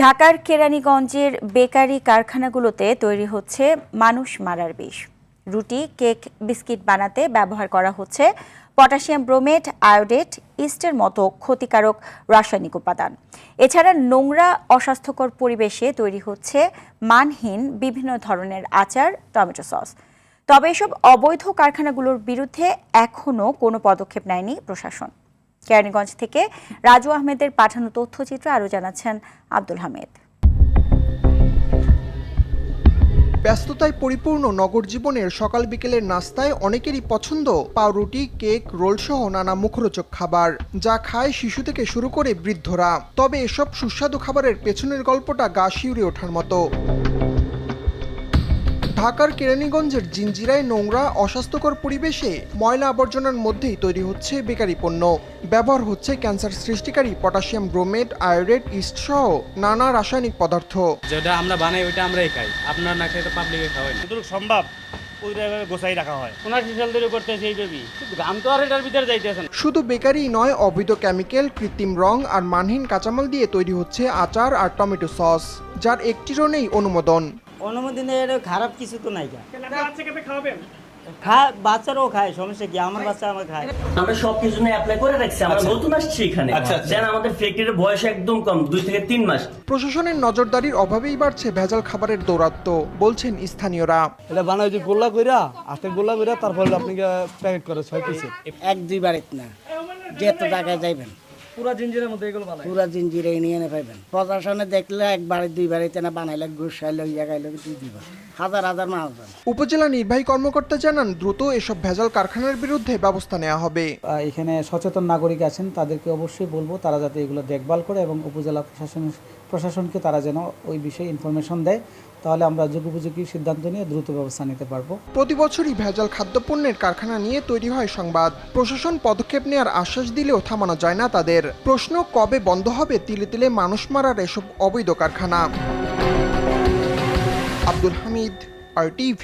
ঢাকার কেরানীগঞ্জের বেকারি কারখানাগুলোতে তৈরি হচ্ছে মানুষ মারার বিষ। রুটি, কেক, বিস্কিট বানাতে ব্যবহার করা হচ্ছে পটাশিয়াম ব্রোমেট, আয়োডেট, ইস্টের মতো ক্ষতিকারক রাসায়নিক উপাদান। এছাড়া নোংরা, অস্বাস্থ্যকর পরিবেশে তৈরি হচ্ছে মানহীন বিভিন্ন ধরনের আচার, টমেটো সস। তবে এসব অবৈধ কারখানাগুলোর বিরুদ্ধে এখনও কোনো পদক্ষেপ নেয়নি প্রশাসন। কেরানীগঞ্জ থেকে রাজু আহমেদের পাঠানো তথ্যচিত্র আরও জানাচ্ছেন আব্দুল হামিদ। ব্যস্ততায় পরিপূর্ণ নগর জীবনের সকাল বিকেলের নাস্তায় অনেকেরই পছন্দ পাউরুটি, কেক, রোল সহ নানা মুখরোচক খাবার, যা খায় শিশু থেকে শুরু করে বৃদ্ধরা। তবে এসব সুস্বাদু খাবারের পেছনের গল্পটা গা শিউরে ওঠার মতো। ঢাকার কেরানীগঞ্জের জিঞ্জিরায় নোংরা, অস্বাস্থ্যকর পরিবেশে ময়লা আবর্জনার মধ্যেই তৈরি হচ্ছে বেকারি পণ্য। ব্যবহার হচ্ছে ক্যান্সার সৃষ্টিকারী পটাশিয়াম ব্রোমেট, আয়োডেট, ইস্ট সহ নানা রাসায়নিক পদার্থ। যেটা আমরা বানাই ওইটা আমরাই খাই, আপনার না খেয়ে তো পাবলিকে খাওয়াই না। যতটুকু সম্ভব ওইভাবে গোছাই রাখা হয়। ৭৯ সাল ধরে করতেছে এই বেবি, গাম তো আর এটার ভিতরে যাইতেছে না। শুধু বেকারি নয়, অবৈধ কেমিক্যাল, কৃত্রিম রং আর মানহীন কাঁচামাল দিয়ে তৈরি হচ্ছে আচার আর টমেটো সস, যার একটিরও নেই অনুমোদন। অনুমোদনের খারাপ কিছু তো নাই। বাচ্চাকে খাওয়াবেন? বাচ্চারাও খায়, সমস্যা কি? আমার বাচ্চা আমার খায়। আমরা সবকিছু নিয়ে অ্যাপ্লাই করে রাখছি। আমরা নতুন আসছি এখানে, যেন আমাদের ফ্যাক্টরির বয়স একদম কম, 2 থেকে 3 মাস। প্রশাসনের নজরদারির অভাবেই বাড়ছে ভেজাল খাবারের দৌরাত্ম্য, বলছেন স্থানীয়রা। এটা বানায় যে গোল্লা কইরা, আস্তে গোল্লা কইরা তারপরে আপনি প্যাকেট করে 6 পিসে। 1-2 বাড়িতে না, যেত জায়গায় যাইবেন পুরা জিঞ্জিরের মধ্যে এগুলো বানায়, পুরা জিঞ্জিরে নিয়ে পাইবেন। প্রশাসনে দেখলে 1 বাড়ি 2 বাড়িতে না বানাইলে গুছাইলে জায়গাইলে দিয়ে দিবা, হাজার হাজার মানুষ। উপজেলা নির্বাহী কর্মকর্তা জানান, দ্রুত এসব ভেজাল কারখানার বিরুদ্ধে ব্যবস্থা নেওয়া হবে। এখানে সচেতন নাগরিক আছেন, তাদেরকে অবশ্যই বলবো তারা যাতে এগুলো দেখভাল করে এবং উপজেলা প্রশাসনকে তারা যেন ওই বিষয়ে ইনফরমেশন দেয়, তাহলে আমরা যুগোপযোগী সিদ্ধান্ত নিয়ে দ্রুত ব্যবস্থা নিতে পারবো। প্রতি বছরই ভেজাল খাদ্যপণ্যের কারখানা নিয়ে তৈরি হয় সংবাদ। প্রশাসন পদক্ষেপ নেওয়ার আশ্বাস দিলেও থামানো যায় না তাদের। প্রশ্ন, কবে বন্ধ হবে তিলে তিলে মানুষ মারার এসব অবৈধ কারখানা? আব্দুল হামিদ, RTV।